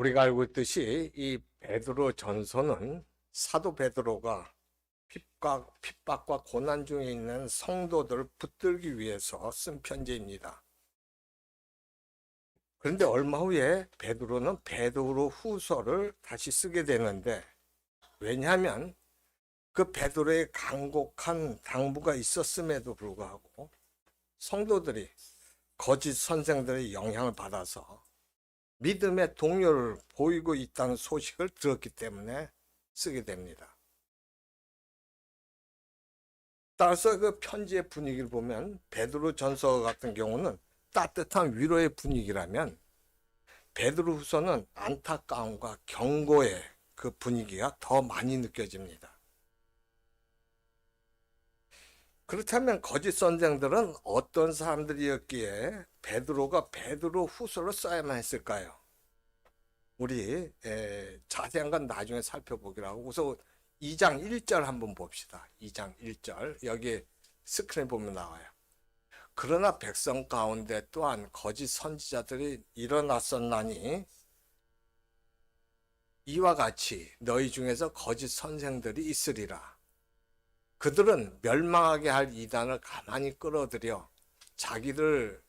우리가 알고 있듯이 이 베드로 전서는 사도 베드로가 핍박과 고난 중에 있는 성도들을 붙들기 위해서 쓴 편지입니다. 그런데 얼마 후에 베드로는 베드로 후서를 다시 쓰게 되는데, 왜냐하면 그 베드로의 간곡한 당부가 있었음에도 불구하고 성도들이 거짓 선생들의 영향을 받아서 믿음의 동요를 보이고 있다는 소식을 들었기 때문에 쓰게 됩니다. 따라서 그 편지의 분위기를 보면 베드로 전서 같은 경우는 따뜻한 위로의 분위기라면, 베드로 후서는 안타까움과 경고의 그 분위기가 더 많이 느껴집니다. 그렇다면 거짓 선생들은 어떤 사람들이었기에 베드로가 베드로 후서를 써야만 했을까요? 우리 자세한 건 나중에 살펴보기로 하고, 우선 2장 1절 한번 봅시다. 2장 1절 여기 스크린 보면 나와요. 그러나 백성 가운데 또한 거짓 선지자들이 일어났었나니 이와 같이 너희 중에서 거짓 선생들이 있으리라. 그들은 멸망하게 할 이단을 가만히 끌어들여 자기들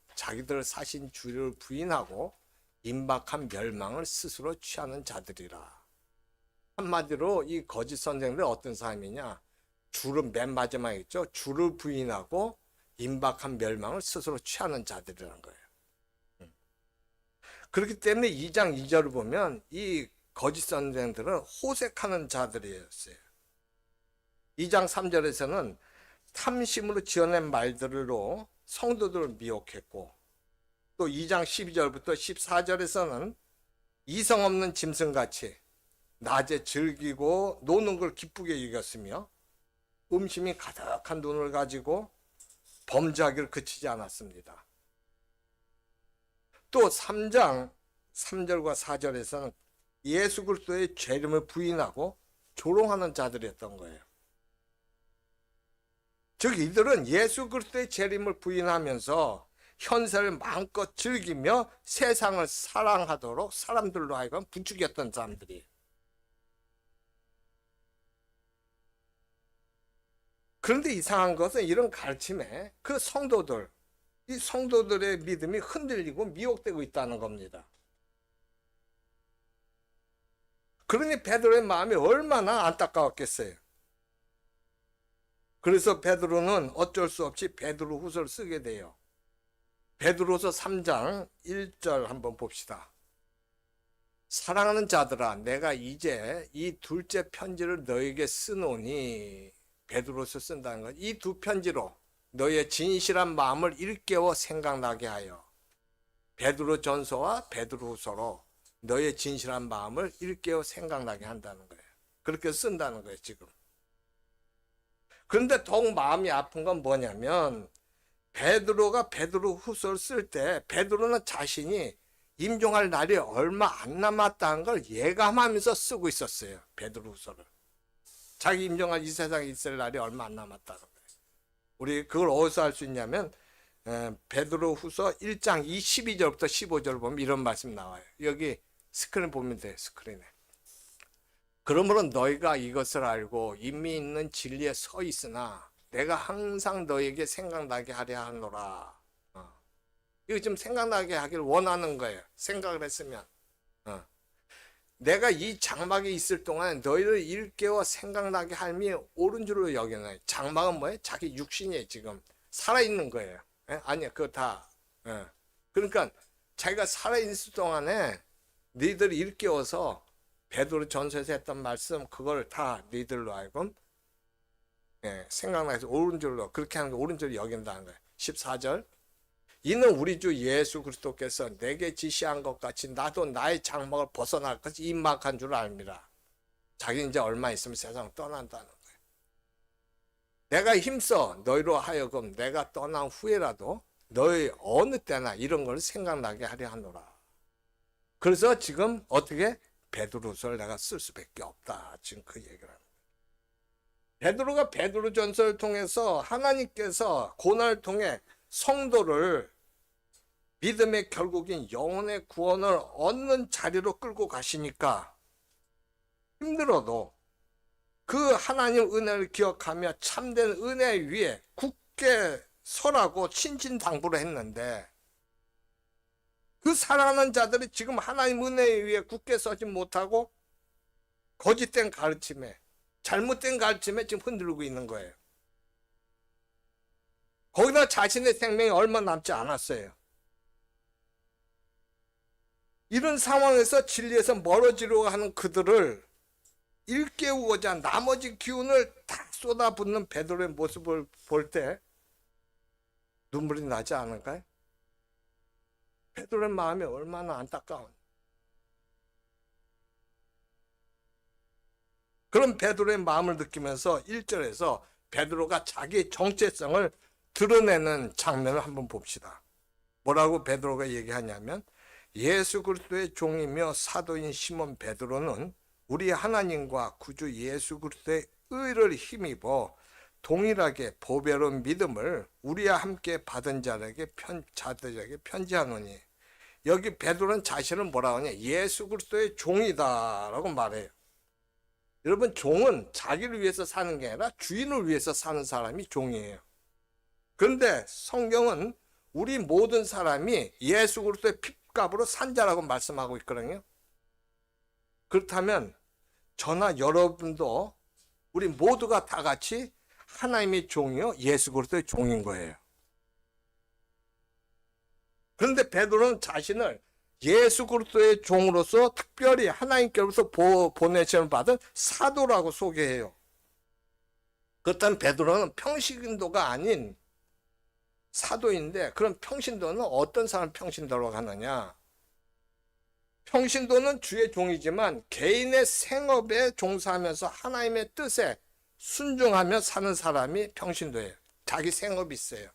사신 주를 부인하고 임박한 멸망을 스스로 취하는 자들이라. 한마디로 이 거짓 선생들은 어떤 사람이냐? 주를 맨 마지막에 있죠. 주를 부인하고 임박한 멸망을 스스로 취하는 자들이라는 거예요. 그렇기 때문에 2장 2절을 보면 이 거짓 선생들은 호색하는 자들이었어요. 2장 3절에서는 탐심으로 지어낸 말들로 성도들을 미혹했고, 또 2장 12절부터 14절에서는 이성 없는 짐승같이 낮에 즐기고 노는 걸 기쁘게 여겼으며 음심이 가득한 눈을 가지고 범죄하기를 그치지 않았습니다. 또 3장 3절과 4절에서는 예수 그리스도의 죄름을 부인하고 조롱하는 자들이었던 거예요. 즉 이들은 예수 그리스도의 재림을 부인하면서 현세를 마음껏 즐기며 세상을 사랑하도록 사람들로 하여금 부추겼던 사람들이에요. 그런데 이상한 것은 이런 가르침에 그 이 성도들의 믿음이 흔들리고 미혹되고 있다는 겁니다. 그러니 베드로의 마음이 얼마나 안타까웠겠어요. 그래서 베드로는 어쩔 수 없이 베드로 후서를 쓰게 돼요. 베드로서 3장 1절 한번 봅시다. 사랑하는 자들아, 내가 이제 이 둘째 편지를 너에게 쓰노니, 베드로서 쓴다는 것, 이 두 편지로 너의 진실한 마음을 일깨워 생각나게 하여, 베드로 전서와 베드로 후서로 너의 진실한 마음을 일깨워 생각나게 한다는 거예요. 그렇게 쓴다는 거예요, 지금. 그런데 더욱 마음이 아픈 건 뭐냐면, 베드로가 베드로 후서를 쓸 때 베드로는 자신이 임종할 날이 얼마 안 남았다는 걸 예감하면서 쓰고 있었어요. 베드로 후서를. 자기 임종할 이 세상에 있을 날이 얼마 안 남았다는 거예요. 우리 그걸 어디서 알 수 있냐면 베드로 후서 1장 12절부터 15절 보면 이런 말씀 나와요. 여기 스크린 보면 돼요. 스크린에. 그러므로 너희가 이것을 알고 임미 있는 진리에 서 있으나 내가 항상 너에게 생각나게 하려 하노라. 이거 좀 생각나게 하길 원하는 거예요. 생각을 했으면. 내가 이 장막에 있을 동안 너희를 일깨워 생각나게 함이 옳은 줄로 여기는. 장막은 뭐예요? 자기 육신이 지금 살아있는 거예요. 아니야, 그거 다. 그러니까 자기가 살아있는 동안에 너희들을 일깨워서 베드로 전서에서 했던 말씀, 그걸 다 너희들로 하여금 생각나서 옳은 줄로, 그렇게 하는 거 옳은 줄로 여긴다는 거예요. 14절. 이는 우리 주 예수 그리스도께서 내게 지시한 것 같이 나도 나의 장막을 벗어날 것이 임박한 줄 압니다. 자기는 이제 얼마 있으면 세상을 떠난다는 거예요. 내가 힘써 너희로 하여금 내가 떠난 후에라도 너희 어느 때나 이런 걸 생각나게 하려 하노라. 그래서 지금 어떻게 베드로서를 내가 쓸 수밖에 없다. 지금 그 얘기를 하는 거예요. 베드로가 베드로 전서를 통해서 하나님께서 고난을 통해 성도를 믿음의 결국인 영혼의 구원을 얻는 자리로 끌고 가시니까 힘들어도 그 하나님 은혜를 기억하며 참된 은혜 위에 굳게 서라고 신진당부를 했는데, 그 사랑하는 자들이 지금 하나님 은혜 위에 굳게 서지 못하고 거짓된 가르침에, 잘못된 가르침에 지금 흔들고 있는 거예요. 거기다 자신의 생명이 얼마 남지 않았어요. 이런 상황에서 진리에서 멀어지려고 하는 그들을 일깨우고자 나머지 기운을 다 쏟아붓는 베드로의 모습을 볼 때 눈물이 나지 않을까요? 베드로의 마음이 얼마나 안타까운. 그런 베드로의 마음을 느끼면서 1절에서 베드로가 자기 정체성을 드러내는 장면을 한번 봅시다. 뭐라고 베드로가 얘기하냐면, 예수 그리스도의 종이며 사도인 시몬 베드로는 우리 하나님과 구주 예수 그리스도의 의를 힘입어 동일하게 보배로운 믿음을 우리와 함께 받은 자들에게 편지하노니. 여기 베드로는 자신을 뭐라고 하냐? 예수 그리스도의 종이다라고 말해요. 여러분, 종은 자기를 위해서 사는 게 아니라 주인을 위해서 사는 사람이 종이에요. 그런데 성경은 우리 모든 사람이 예수 그리스도의 핏값으로 산 자라고 말씀하고 있거든요. 그렇다면 저나 여러분도 우리 모두가 다 같이 하나님의 종이요, 예수 그리스도의 종인 거예요. 그런데 베드로는 자신을 예수 그리스도의 종으로서 특별히 하나님께로부터 보내심을 받은 사도라고 소개해요. 그렇다면 베드로는 평신도가 아닌 사도인데, 그럼 평신도는 어떤 사람 평신도라고 하느냐? 평신도는 주의 종이지만 개인의 생업에 종사하면서 하나님의 뜻에 순종하며 사는 사람이 평신도예요. 자기 생업이 있어요.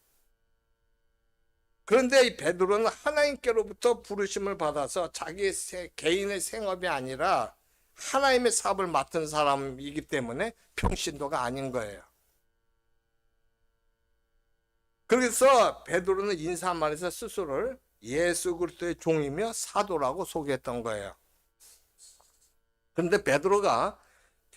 그런데 이 베드로는 하나님께로부터 부르심을 받아서 자기 개인의 생업이 아니라 하나님의 사업을 맡은 사람이기 때문에 평신도가 아닌 거예요. 그래서 베드로는 인사말에서 스스로를 예수 그리스도의 종이며 사도라고 소개했던 거예요. 그런데 베드로가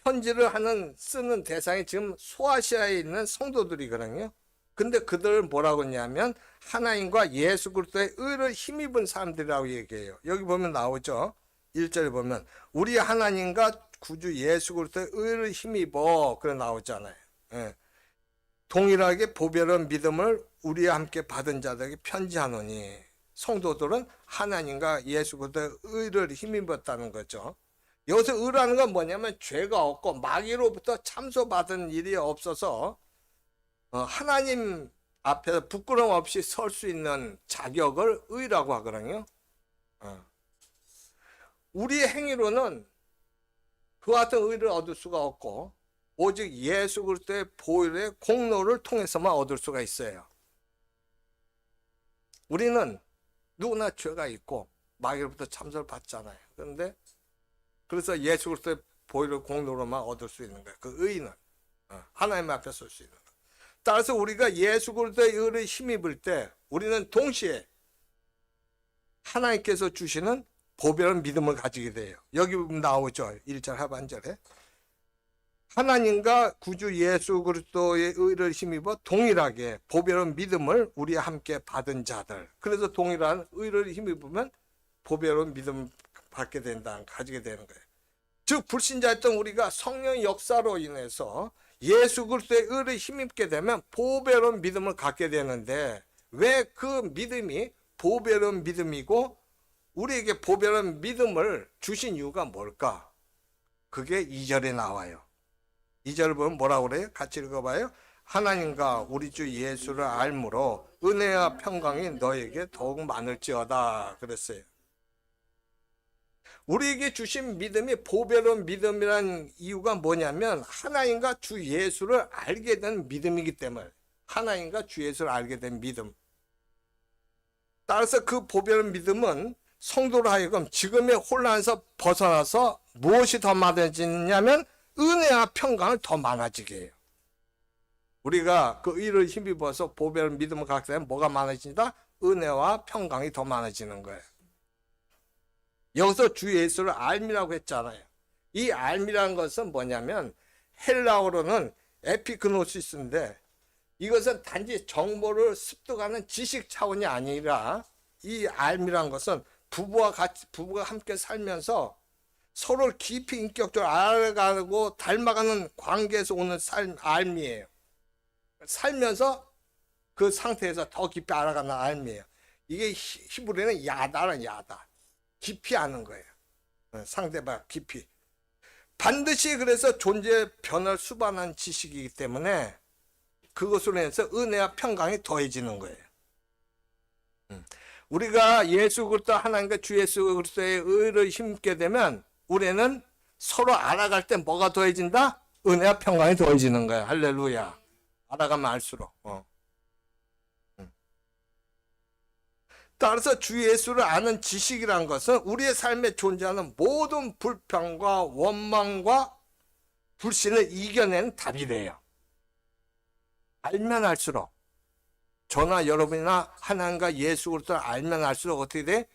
편지를 쓰는 대상이 지금 소아시아에 있는 성도들이거든요. 근데 그들을 뭐라고 했냐면 하나님과 예수 그리스도의 의를 힘입은 사람들이라고 얘기해요. 여기 보면 나오죠. 1절에 보면 우리 하나님과 구주 예수 그리스도의 의를 힘입어, 그래 나오잖아요. 예. 동일하게 보배로운 믿음을 우리와 함께 받은 자들에게 편지하노니. 성도들은 하나님과 예수 그리스도의 의를 힘입었다는 거죠. 여기서 의라는 건 뭐냐면 죄가 없고 마귀로부터 참소받은 일이 없어서 하나님 앞에서 부끄럼 없이 설 수 있는 자격을 의라고 하거든요. 우리의 행위로는 그와 같은 의를 얻을 수가 없고 오직 예수 그리스도의 보혈의 공로를 통해서만 얻을 수가 있어요. 우리는 누구나 죄가 있고 마귀로부터 참소를 받잖아요. 그래서 예수 그리스도의 보혈의 공로로만 얻을 수 있는 거예요. 그 의는 하나님 앞에 설 수 있는 거예요. 따라서 우리가 예수 그리스도의 의를 힘입을 때 우리는 동시에 하나님께서 주시는 보배로운 믿음을 가지게 돼요. 여기 나오죠. 1절 하반절에 하나님과 구주 예수 그리스도의 의를 힘입어 동일하게 보배로운 믿음을 우리와 함께 받은 자들. 그래서 동일한 의를 힘입으면 보배로운 믿음을 받게 된다, 가지게 되는 거예요. 즉 불신자였던 우리가 성령의 역사로 인해서 예수 그리스도의 의를 힘입게 되면 보배로운 믿음을 갖게 되는데, 왜 그 믿음이 보배로운 믿음이고 우리에게 보배로운 믿음을 주신 이유가 뭘까? 그게 2절에 나와요. 2절을 보면 뭐라고 그래요? 같이 읽어봐요. 하나님과 우리 주 예수를 알므로 은혜와 평강이 너에게 더욱 많을지어다 그랬어요. 우리에게 주신 믿음이 보배로운 믿음이라는 이유가 뭐냐면 하나님과 주 예수를 알게 된 믿음이기 때문에, 하나님과 주 예수를 알게 된 믿음. 따라서 그 보배로운 믿음은 성도로 하여금 지금의 혼란에서 벗어나서 무엇이 더 많아지냐면 은혜와 평강을 더 많아지게 해요. 우리가 그 의를 힘입어서 보배로운 믿음을 갖게 되면 뭐가 많아진다? 은혜와 평강이 더 많아지는 거예요. 여기서 주 예수를 알미라고 했잖아요. 이 알미라는 것은 뭐냐면 헬라어로는 에피그노시스인데 이것은 단지 정보를 습득하는 지식 차원이 아니라 이 알미라는 것은 부부가 함께 살면서 서로를 깊이 인격적으로 알아가고 닮아가는 관계에서 오는 알미예요. 살면서 그 상태에서 더 깊이 알아가는 알미예요. 이게 히브리는 야다는 야다. 깊이 아는 거예요. 상대방 깊이. 반드시 그래서 존재의 변화를 수반한 지식이기 때문에 그것으로 인해서 은혜와 평강이 더해지는 거예요. 우리가 예수 그리스도 하나님과 주 예수 그리스도의 의를 힘입게 되면 우리는 서로 알아갈 때 뭐가 더해진다? 은혜와 평강이 더해지는 거야. 할렐루야. 알아가면 알수록. 따라서 주 예수를 아는 지식이란 것은 우리의 삶에 존재하는 모든 불평과 원망과 불신을 이겨내는 답이래요. 알면 알수록 저나 여러분이나 하나님과 예수 그리스도를 알면 알수록 어떻게 돼?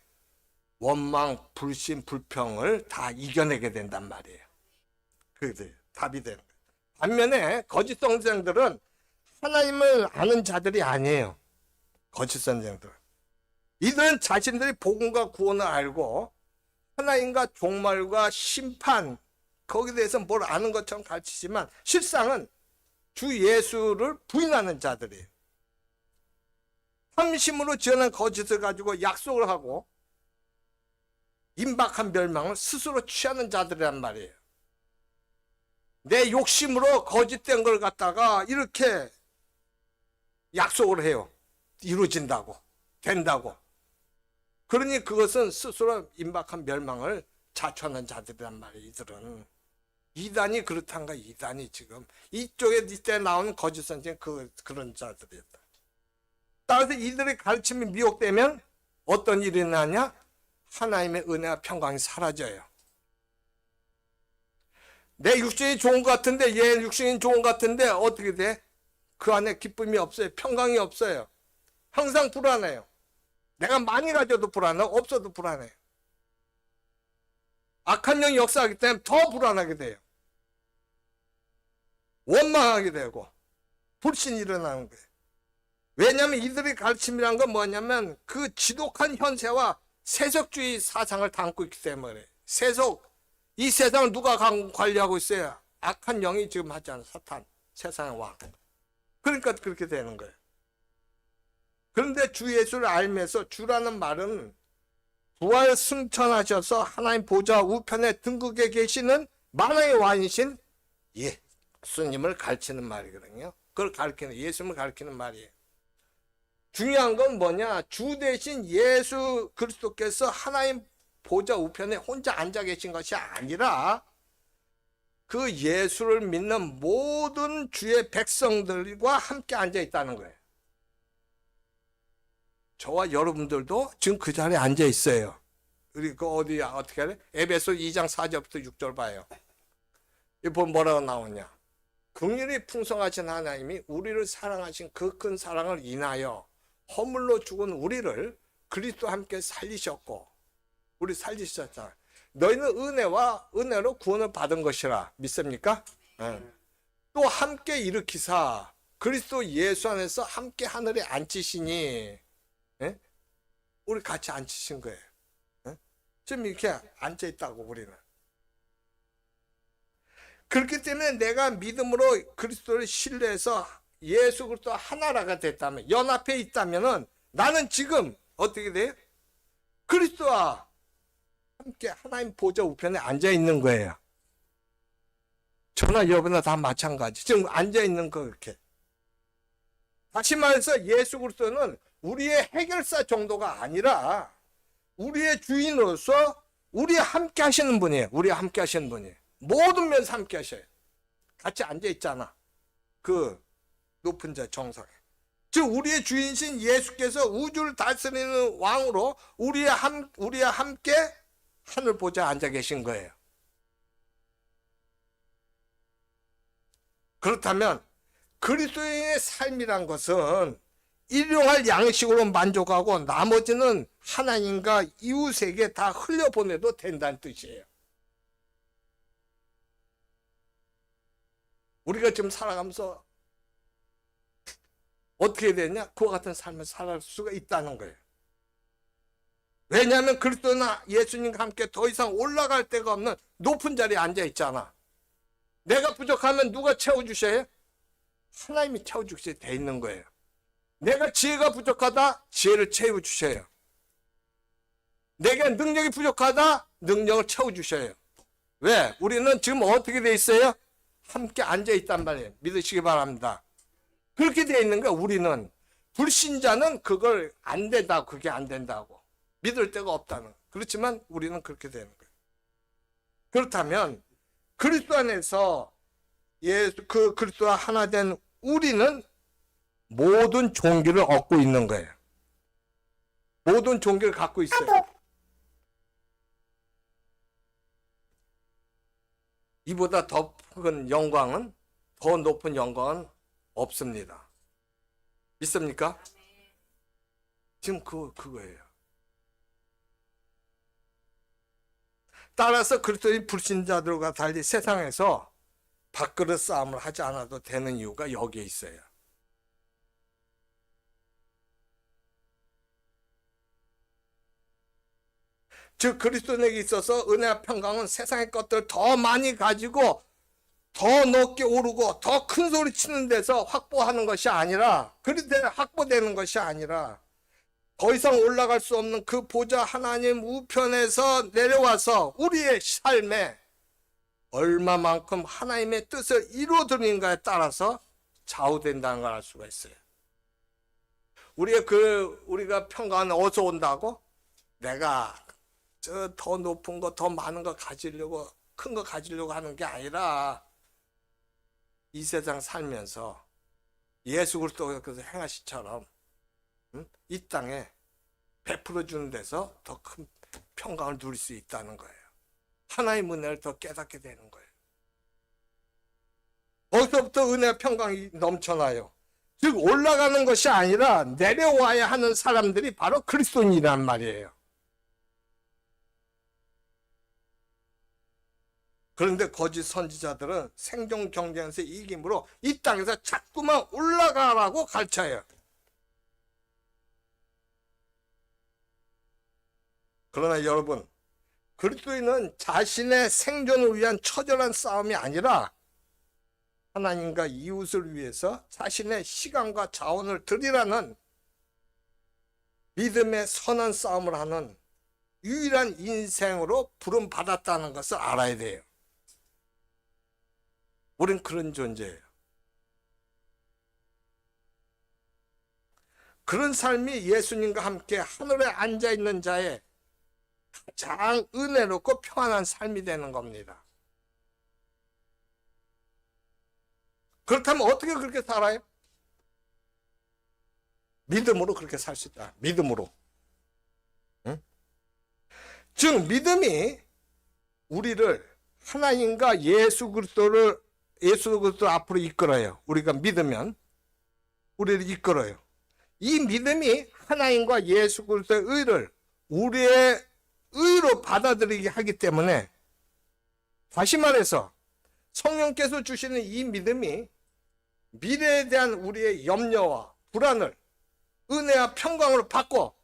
원망, 불신, 불평을 다 이겨내게 된단 말이에요. 그게 답이 되는 거예요. 반면에 거짓 선생들은 하나님을 아는 자들이 아니에요. 거짓 선생들은. 이들은 자신들이 복음과 구원을 알고 하나님과 종말과 심판 거기에 대해서 뭘 아는 것처럼 가르치지만 실상은 주 예수를 부인하는 자들이에요. 탐심으로 지어낸 거짓을 가지고 약속을 하고 임박한 멸망을 스스로 취하는 자들이란 말이에요. 내 욕심으로 거짓된 걸 갖다가 이렇게 약속을 해요. 이루어진다고, 된다고. 그러니 그것은 스스로 임박한 멸망을 자초하는 자들이란 말이에요. 이들은. 이단이 그렇단가, 이단이 지금. 이쪽에 이때 나오는 거짓 선생 그런 자들이었다. 따라서 이들의 가르침이 미혹되면 어떤 일이 나냐? 하나님의 은혜와 평강이 사라져요. 내 육신이 좋은 것 같은데 얘 육신이 좋은 것 같은데 어떻게 돼? 그 안에 기쁨이 없어요. 평강이 없어요. 항상 불안해요. 내가 많이 가져도 불안해요. 없어도 불안해요. 악한 영이 역사하기 때문에 더 불안하게 돼요. 원망하게 되고 불신이 일어나는 거예요. 왜냐하면 이들의 가르침이란 건 뭐냐면 그 지독한 현세와 세속주의 사상을 담고 있기 때문에 이 세상을 누가 관리하고 있어요? 악한 영이 지금 하잖아요. 사탄, 세상의 왕. 그러니까 그렇게 되는 거예요. 그런데 주 예수를 알면서 주라는 말은 부활 승천하셔서 하나님 보좌 우편에 등극해 계시는 만왕의 왕이신 예수님을 가르치는 말이거든요. 그걸 가르치는 예수님을 가르치는 말이에요. 중요한 건 뭐냐? 주 대신 예수 그리스도께서 하나님 보좌 우편에 혼자 앉아 계신 것이 아니라 그 예수를 믿는 모든 주의 백성들과 함께 앉아 있다는 거예요. 저와 여러분들도 지금 그 자리에 앉아 있어요. 그리고 어떻게 하래? 에베소 2장 4절부터 6절 봐요. 이 보면 뭐라고 나오냐? 긍휼이 풍성하신 하나님이 우리를 사랑하신 그 큰 사랑을 인하여 허물로 죽은 우리를 그리스도와 함께 살리셨고, 우리 살리셨잖아. 너희는 은혜로 구원을 받은 것이라 믿습니까? 또 함께 일으키사 그리스도 예수 안에서 함께 하늘에 앉히시니, 우리 같이 앉히신 거예요. 지금 이렇게 앉아 있다고 우리는. 그렇기 때문에 내가 믿음으로 그리스도를 신뢰해서 예수 그리스도 하나라가 됐다면, 연합해 있다면은 나는 지금 어떻게 돼요? 그리스도와 함께 하나님 보좌 우편에 앉아 있는 거예요. 저나 여러분나 다 마찬가지. 지금 앉아 있는 거 그렇게. 다시 말해서 예수 그리스도는 우리의 해결사 정도가 아니라 우리의 주인으로서 우리와 함께 하시는 분이에요. 우리와 함께 하시는 분이에요. 모든 면에서 함께 하셔요. 같이 앉아 있잖아. 그 높은 자 정상에. 즉 우리의 주인이신 예수께서 우주를 다스리는 왕으로 우리와 함께 하늘 보좌에 앉아 계신 거예요. 그렇다면 그리스도인의 삶이란 것은 일용할 양식으로 만족하고 나머지는 하나님과 이웃에게 다 흘려보내도 된다는 뜻이에요. 우리가 지금 살아가면서 어떻게 되냐? 그와 같은 삶을 살아갈 수가 있다는 거예요. 왜냐하면 그리스도나 예수님과 함께 더 이상 올라갈 데가 없는 높은 자리에 앉아 있잖아. 내가 부족하면 누가 채워주셔요? 하나님이 채워주셔야 돼 있는 거예요. 내가 지혜가 부족하다, 지혜를 채워주셔요. 내가 능력이 부족하다, 능력을 채워주셔요. 왜? 우리는 지금 어떻게 돼 있어요? 함께 앉아 있단 말이에요. 믿으시기 바랍니다. 그렇게 돼 있는 거야. 우리는 불신자는 그걸 안 된다고, 그게 안 된다고 믿을 데가 없다는 거예요. 그렇지만 우리는 그렇게 되는 거예요. 그렇다면 그리스도 안에서 그리스도와 하나 된 우리는 모든 종기를 얻고 있는 거예요. 모든 종기를 갖고 있어요. 이보다 더 큰 영광은, 더 높은 영광은 없습니다. 믿습니까? 지금 그거예요. 따라서 그리스도인 불신자들과 달리 세상에서 밥그릇 싸움을 하지 않아도 되는 이유가 여기에 있어요. 즉 그리스도인에게 있어서 은혜와 평강은 세상의 것들을 더 많이 가지고 더 높게 오르고 더 큰 소리 치는 데서 확보하는 것이 아니라, 그런데 확보되는 것이 아니라 더 이상 올라갈 수 없는 그 보좌 하나님 우편에서 내려와서 우리의 삶에 얼마만큼 하나님의 뜻을 이루어드리는가에 따라서 좌우된다는 걸 알 수가 있어요. 우리가 평강은 어디서 온다고? 내가 저 더 높은 거, 더 많은 거 가지려고, 큰 거 가지려고 하는 게 아니라 이 세상 살면서 예수 그리스도께서 행하시처럼 이 땅에 베풀어 주는 데서 더 큰 평강을 누릴 수 있다는 거예요. 하나의 은혜를 더 깨닫게 되는 거예요. 거기서부터 은혜와 평강이 넘쳐나요. 즉 올라가는 것이 아니라 내려와야 하는 사람들이 바로 그리스도인이란 말이에요. 그런데 거짓 선지자들은 생존 경쟁에서 이김으로 이 땅에서 자꾸만 올라가라고 가르쳐요. 그러나 여러분, 그리스도인은 자신의 생존을 위한 처절한 싸움이 아니라 하나님과 이웃을 위해서 자신의 시간과 자원을 드리라는 믿음의 선한 싸움을 하는 유일한 인생으로 부름받았다는 것을 알아야 돼요. 우린 그런 존재예요. 그런 삶이 예수님과 함께 하늘에 앉아있는 자의 가장 은혜롭고 평안한 삶이 되는 겁니다. 그렇다면 어떻게 그렇게 살아요? 믿음으로 그렇게 살 수 있다. 믿음으로. 응? 즉 믿음이 우리를 하나님과 예수 그리스도 앞으로 이끌어요. 우리가 믿으면 우리를 이끌어요. 이 믿음이 하나님과 예수 그리스도의 의를 우리의 의로 받아들이게 하기 때문에, 다시 말해서 성령께서 주시는 이 믿음이 미래에 대한 우리의 염려와 불안을 은혜와 평강으로 바꿔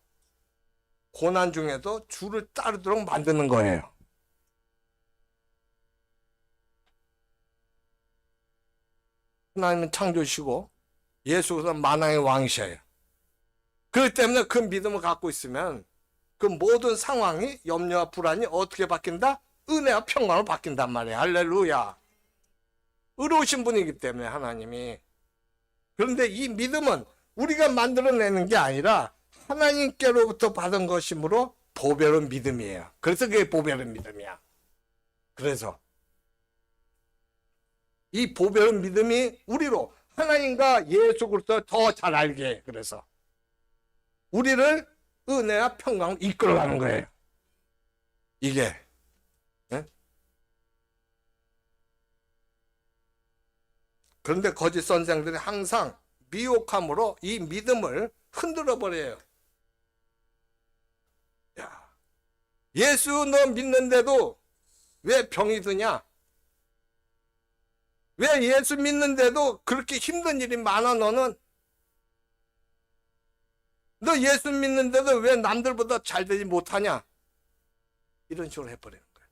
고난 중에도 주를 따르도록 만드는 거예요. 하나님은 창조시고 예수께서 만왕의 왕이셔요. 그렇기 때문에 그 믿음을 갖고 있으면 그 모든 상황이, 염려와 불안이 어떻게 바뀐다? 은혜와 평강으로 바뀐단 말이에요. 할렐루야. 의로우신 분이기 때문에 하나님이. 그런데 이 믿음은 우리가 만들어내는 게 아니라 하나님께로부터 받은 것이므로 보배로운 믿음이에요. 그래서 그게 보배로운 믿음이야. 그래서 이 보배로운 믿음이 우리로 하나님과 예수 그리스도를 더 잘 알게 해. 그래서 우리를 은혜와 평강을 이끌어가는 거예요. 이게. 네? 그런데 거짓 선생들이 항상 미혹함으로 이 믿음을 흔들어 버려요. 야, 예수 너 믿는데도 왜 병이 드냐? 왜 예수 믿는데도 그렇게 힘든 일이 많아 너는? 너 예수 믿는데도 왜 남들보다 잘 되지 못하냐? 이런 식으로 해버리는 거예요.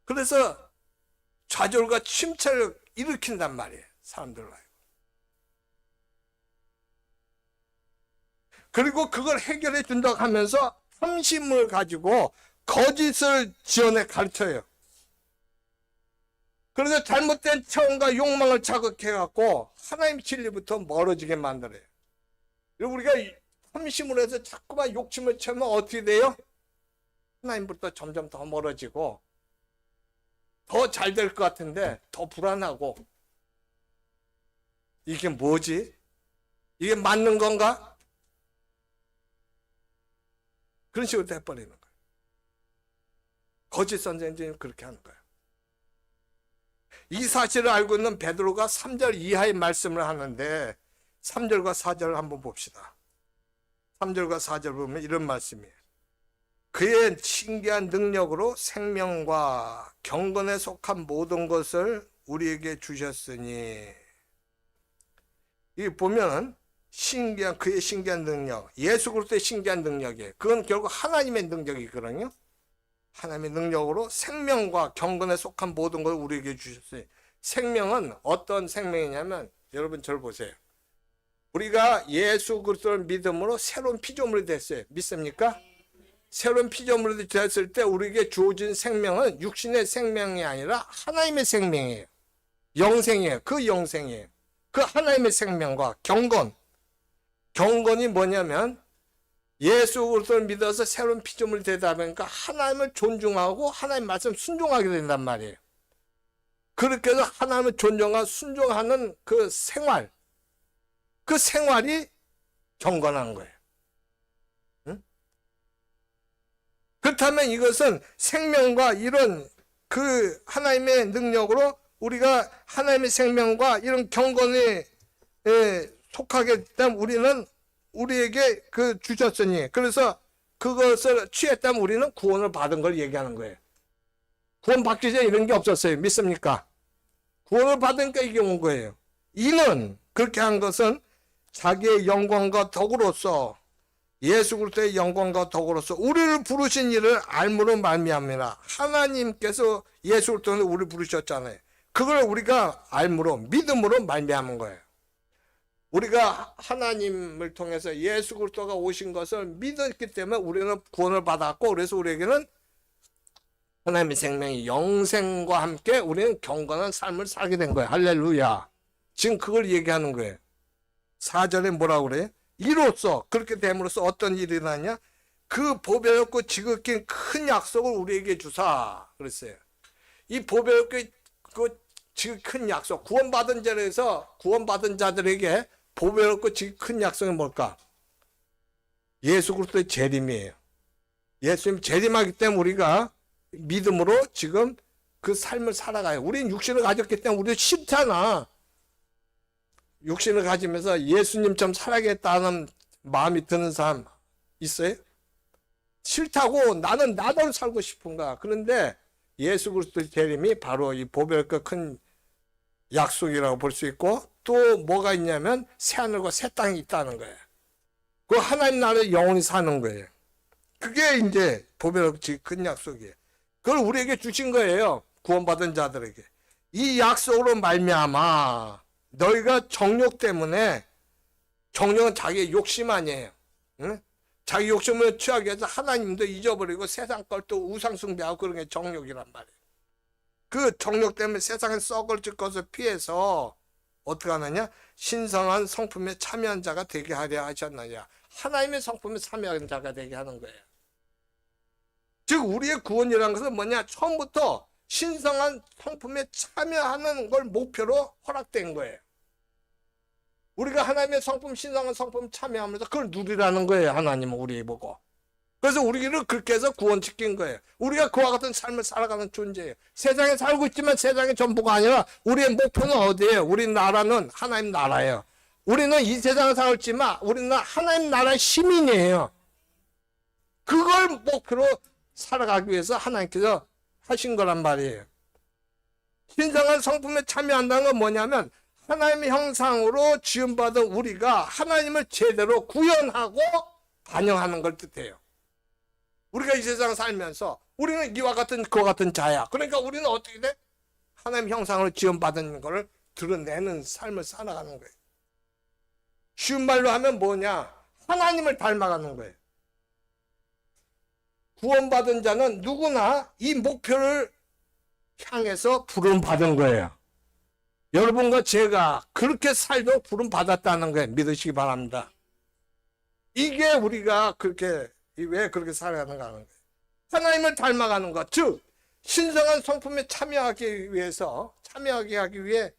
그래서 좌절과 침체를 일으킨단 말이에요. 사람들로. 그리고 그걸 해결해 준다고 하면서 탐심을 가지고 거짓을 지어내 가르쳐요. 그래서 잘못된 체험과 욕망을 자극해갖고 하나님 진리부터 멀어지게 만들어요. 우리가 탐심으로 해서 자꾸만 욕심을 채우면 어떻게 돼요? 하나님부터 점점 더 멀어지고 더 잘 될 것 같은데 더 불안하고 이게 뭐지? 이게 맞는 건가? 그런 식으로 돼버리는 거예요. 거짓 선생님이 그렇게 하는 거예요. 이 사실을 알고 있는 베드로가 3절 이하의 말씀을 하는데 3절과 4절을 한번 봅시다. 3절과 4절 보면 이런 말씀이에요. 그의 신기한 능력으로 생명과 경건에 속한 모든 것을 우리에게 주셨으니, 이 보면 그의 신기한 능력, 예수 그리스도의 신기한 능력이에요. 그건 결국 하나님의 능력이거든요. 하나님의 능력으로 생명과 경건에 속한 모든 것을 우리에게 주셨어요. 생명은 어떤 생명이냐면, 여러분 저를 보세요. 우리가 예수 그리스도를 믿음으로 새로운 피조물이 됐어요. 믿습니까? 새로운 피조물이 됐을 때 우리에게 주어진 생명은 육신의 생명이 아니라 하나님의 생명이에요. 영생이에요. 그 영생이에요. 그 하나님의 생명과 경건이 뭐냐면 예수 그리스도를 믿어서 새로운 피조물이 되다 보니까 하나님을 존중하고 하나님 말씀 순종하게 된단 말이에요. 그렇게 해서 하나님을 존중하고 순종하는 그 생활이 경건한 거예요. 응? 그렇다면 이것은 생명과 이런 그 하나님의 능력으로 우리가 하나님의 생명과 이런 경건에 속하게 되면 우리에게 그 주셨으니, 그래서 그것을 취했다면 우리는 구원을 받은 걸 얘기하는 거예요. 구원 받기 전에 이런 게 없었어요. 믿습니까? 구원을 받으니까 이게 온 거예요. 이는 그렇게 한 것은 자기의 영광과 덕으로서, 예수 그리스도의 영광과 덕으로서 우리를 부르신 이를 알므로 말미암이라. 하나님께서 예수 그리스도는 우리를 부르셨잖아요. 그걸 우리가 알므로, 믿음으로 말미암은 거예요. 우리가 하나님을 통해서 예수 그리스도가 오신 것을 믿었기 때문에 우리는 구원을 받았고, 그래서 우리에게는 하나님의 생명이 영생과 함께 우리는 경건한 삶을 살게 된 거예요. 할렐루야. 지금 그걸 얘기하는 거예요. 4절에 뭐라고 그래요? 이로써, 그렇게 됨으로써 어떤 일이 일어나냐? 그 보배롭고 지극히 큰 약속을 우리에게 주사 그랬어요. 이 보배롭고 그 지극히 큰 약속, 구원받은 자들에게 보배롭고 지극히 큰 약속이 뭘까? 예수 그리스도의 재림이에요. 예수님 재림하기 때문에 우리가 믿음으로 지금 그 삶을 살아가요. 우리는 육신을 가졌기 때문에 우리 싫잖아. 육신을 가지면서 예수님처럼 살아야겠다는 마음이 드는 사람 있어요? 싫다고, 나는 나대로 살고 싶은가. 그런데 예수 그리스도의 재림이 바로 이 보배롭고 큰 약속이라고 볼 수 있고, 또 뭐가 있냐면 새하늘과 새 땅이 있다는 거예요. 그 하나님 나라에 영원히 사는 거예요. 그게 이제 보배롭고 큰 약속이에요. 그걸 우리에게 주신 거예요. 구원받은 자들에게. 이 약속으로 말미암아 너희가 정욕 때문에, 정욕은 자기의 욕심 아니에요. 응? 자기 욕심을 취하기 위해서 하나님도 잊어버리고 세상 걸 또 우상 숭배하고 그런 게 정욕이란 말이에요. 그 정욕 때문에 세상에 썩을 것을 피해서 어떻게 하느냐? 신성한 성품에 참여한 자가 되게 하려 하셨느냐. 하나님의 성품에 참여한 자가 되게 하는 거예요. 즉 우리의 구원이라는 것은 뭐냐? 처음부터 신성한 성품에 참여하는 걸 목표로 허락된 거예요. 우리가 하나님의 성품, 신성한 성품 참여하면서 그걸 누리라는 거예요. 하나님은 우리 보고. 그래서 우리를 그렇게 해서 구원시킨 거예요. 우리가 그와 같은 삶을 살아가는 존재예요. 세상에 살고 있지만 세상의 전부가 아니라 우리의 목표는 어디예요? 우리 나라는 하나님 나라예요. 우리는 이 세상을 살았지만 우리는 하나님 나라의 시민이에요. 그걸 목표로 살아가기 위해서 하나님께서 하신 거란 말이에요. 신성한 성품에 참여한다는 건 뭐냐면 하나님의 형상으로 지음받은 우리가 하나님을 제대로 구현하고 반영하는 걸 뜻해요. 우리가 이 세상 살면서 우리는 이와 같은 그와 같은 자야. 그러니까 우리는 어떻게 돼? 하나님 형상으로 지음받은 것을 드러내는 삶을 살아가는 거예요. 쉬운 말로 하면 뭐냐? 하나님을 닮아가는 거예요. 구원받은 자는 누구나 이 목표를 향해서 부름받은 거예요. 여러분과 제가 그렇게 살도록 부름받았다는 거예요. 믿으시기 바랍니다. 이게 우리가 왜 그렇게 살아가는가 하는 거예요. 하나님을 닮아가는 것, 즉 신성한 성품에 참여하기 하기 위해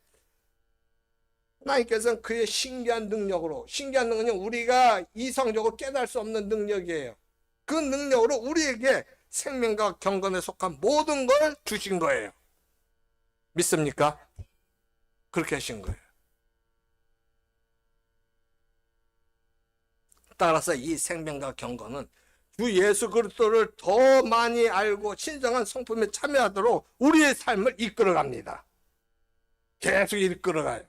하나님께서는 그의 신기한 능력은 우리가 이성적으로 깨달을 수 없는 능력이에요. 그 능력으로 우리에게 생명과 경건에 속한 모든 걸 주신 거예요. 믿습니까? 그렇게 하신 거예요. 따라서 이 생명과 경건은 주 예수 그리스도를 더 많이 알고 신성한 성품에 참여하도록 우리의 삶을 이끌어갑니다. 계속 이끌어가요.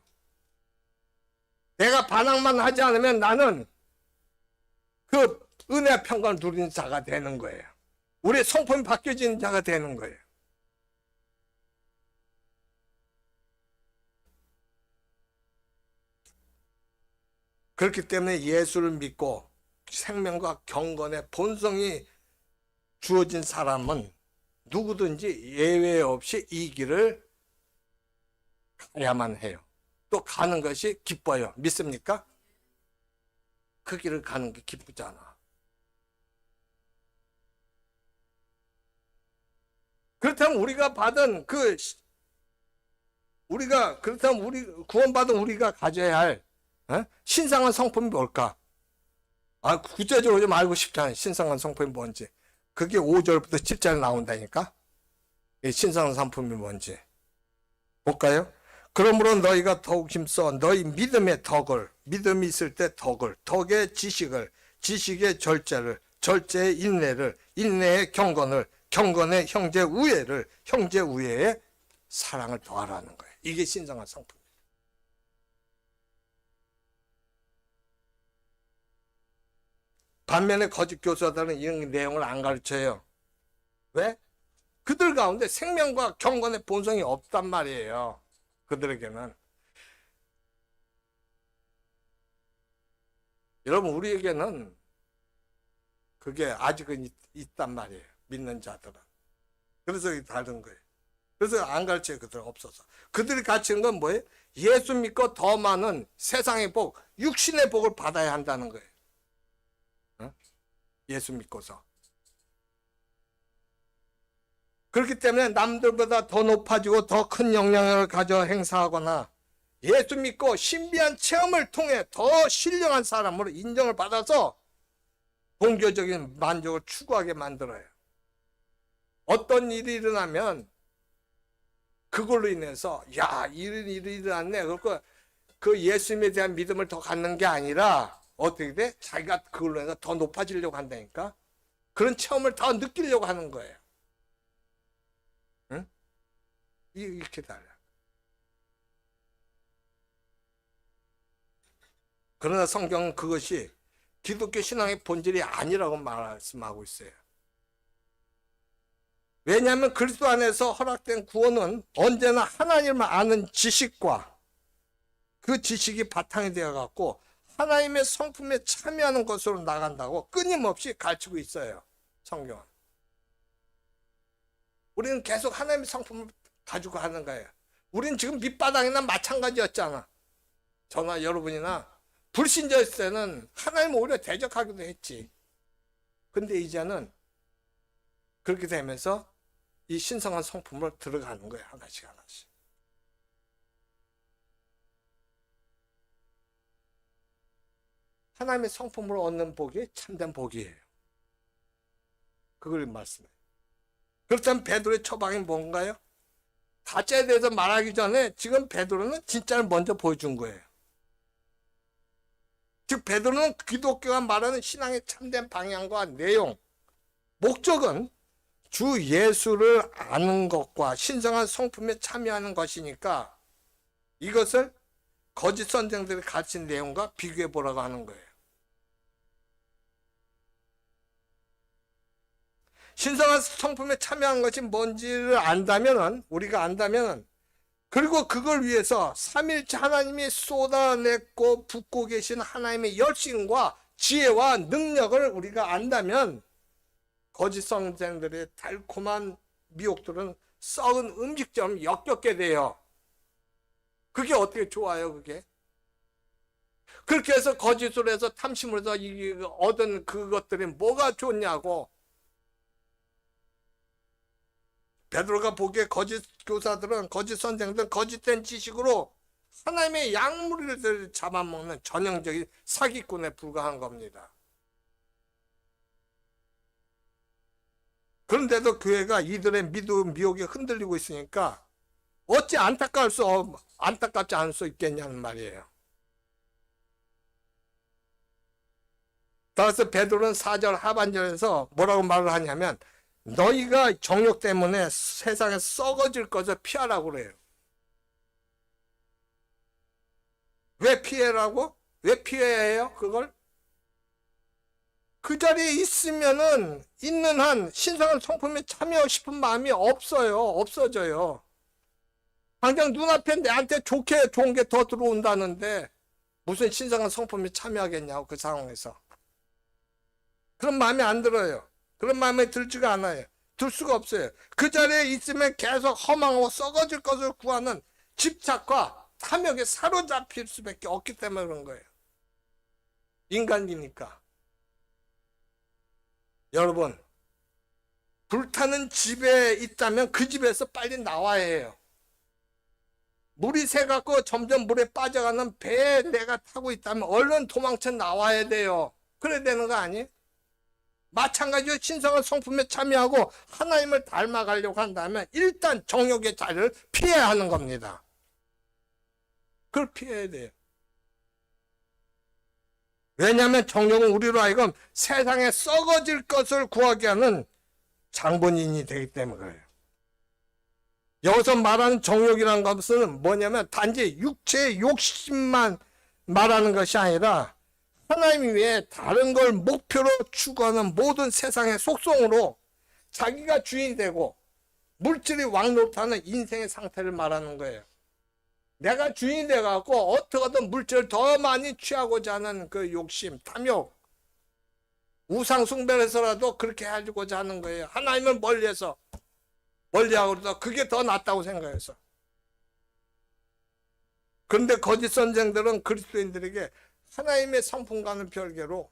내가 반항만 하지 않으면 나는 그 은혜 평강을 누리는 자가 되는 거예요. 우리의 성품이 바뀌어지는 자가 되는 거예요. 그렇기 때문에 예수를 믿고 생명과 경건의 본성이 주어진 사람은 누구든지 예외 없이 이 길을 가야만 해요. 또 가는 것이 기뻐요. 믿습니까? 그 길을 가는 게 기쁘잖아. 그렇다면 우리가 구원받은 우리가 가져야 할 신성한 성품이 뭘까? 구체적으로 좀 알고 싶잖아요. 신성한 성품이 뭔지. 그게 5절부터 7절 나온다니까. 신성한 성품이 뭔지. 볼까요? 그러므로 너희가 더욱 힘써 너희 믿음의 덕을, 믿음이 있을 때 덕을, 덕의 지식을, 지식의 절제를, 절제의 인내를, 인내의 경건을, 경건의 형제 우애를, 형제 우애의 사랑을 더하라는 거예요. 이게 신성한 성품. 반면에 거짓 교사들은 이런 내용을 안 가르쳐요. 왜? 그들 가운데 생명과 경건의 본성이 없단 말이에요. 그들에게는. 여러분, 우리에게는 그게 아직은 있단 말이에요. 믿는 자들은. 그래서 다른 거예요. 그래서 안 가르쳐요. 그들은 없어서. 그들이 가르치는 건 뭐예요? 예수 믿고 더 많은 세상의 복, 육신의 복을 받아야 한다는 거예요. 예수 믿고서. 그렇기 때문에 남들보다 더 높아지고 더 큰 영향력을 가져 행사하거나 예수 믿고 신비한 체험을 통해 더 신령한 사람으로 인정을 받아서 동교적인 만족을 추구하게 만들어요. 어떤 일이 일어나면 그걸로 인해서 이런 일이 일어났네. 그러니까 그 예수님에 대한 믿음을 더 갖는 게 아니라 어떻게 돼? 자기가 그걸로 해서 더 높아지려고 한다니까. 그런 체험을 더 느끼려고 하는 거예요. 응? 이렇게 달라. 그러나 성경은 그것이 기독교 신앙의 본질이 아니라고 말씀하고 있어요. 왜냐하면 그리스도 안에서 허락된 구원은 언제나 하나님을 아는 지식과 그 지식이 바탕이 되어갖고 하나님의 성품에 참여하는 것으로 나간다고 끊임없이 가르치고 있어요. 성경은. 우리는 계속 하나님의 성품을 가지고 하는 거예요. 우리는 지금 밑바닥이나 마찬가지였잖아. 저나 여러분이나 불신자였을 때는 하나님을 오히려 대적하기도 했지. 근데 이제는 그렇게 되면서 이 신성한 성품으로 들어가는 거예요. 하나씩 하나씩. 하나님의 성품으로 얻는 복이 참된 복이에요. 그걸 말씀해요. 그렇다면 베드로의 처방이 뭔가요? 가짜에 대해서 말하기 전에 지금 베드로는 진짜를 먼저 보여준 거예요. 즉 베드로는 기독교가 말하는 신앙의 참된 방향과 내용, 목적은 주 예수를 아는 것과 신성한 성품에 참여하는 것이니까 이것을 거짓 선생들이 가르친 내용과 비교해 보라고 하는 거예요. 신성한 성품에 참여한 것이 뭔지를 안다면은, 우리가 안다면은, 그리고 그걸 위해서 삼일째 하나님이 쏟아냈고 붓고 계신 하나님의 열심과 지혜와 능력을 우리가 안다면 거짓 선생들의 달콤한 미혹들은 썩은 음식처럼 역겹게 돼요. 그게 어떻게 좋아요, 그게? 그렇게 해서 거짓으로 해서 탐심으로 해서 얻은 그것들이 뭐가 좋냐고. 베드로가 보기에 거짓 교사들은, 거짓 선생들은 거짓된 지식으로 하나님의 약물을 잡아먹는 전형적인 사기꾼에 불과한 겁니다. 그런데도 교회가 이들의 믿음 미혹에 흔들리고 있으니까 어찌 안타깝지 않을 수 있겠냐는 말이에요. 따라서 베드로는 4절 하반절에서 뭐라고 말을 하냐면 너희가 정욕 때문에 세상에 썩어질 것을 피하라고 그래요. 왜 피해라고? 왜 피해야 해요? 그걸? 그 자리에 있는 한 신성한 성품에 참여하고 싶은 마음이 없어져요. 당장 눈앞에 내한테 좋은 게 더 들어온다는데 무슨 신성한 성품에 참여하겠냐고, 그 상황에서. 그런 마음이 안 들어요. 그런 마음에 들지가 않아요. 들 수가 없어요. 그 자리에 있으면 계속 허망하고 썩어질 것을 구하는 집착과 탐욕에 사로잡힐 수밖에 없기 때문에 그런 거예요. 인간이니까. 여러분, 불타는 집에 있다면 그 집에서 빨리 나와야 해요. 물이 새갖고 점점 물에 빠져가는 배에 내가 타고 있다면 얼른 도망쳐 나와야 돼요. 그래야 되는 거 아니에요? 마찬가지로 신성한 성품에 참여하고 하나님을 닮아가려고 한다면 일단 정욕의 자리를 피해야 하는 겁니다. 그걸 피해야 돼요. 왜냐하면 정욕은 우리로 하여금 세상에 썩어질 것을 구하게 하는 장본인이 되기 때문에 그래요. 여기서 말하는 정욕이라는 것은 뭐냐면 단지 육체의 욕심만 말하는 것이 아니라 하나님 외에 다른 걸 목표로 추구하는 모든 세상의 속성으로 자기가 주인이 되고 물질이 왕노릇하는 인생의 상태를 말하는 거예요. 내가 주인이 돼갖고 어떻게든 물질을 더 많이 취하고자 하는 그 욕심, 탐욕, 우상 숭배를 해서라도 그렇게 하고자 하는 거예요. 하나님을 멀리하고 그게 더 낫다고 생각해서. 그런데 거짓 선생들은 그리스도인들에게 하나님의 성품과는 별개로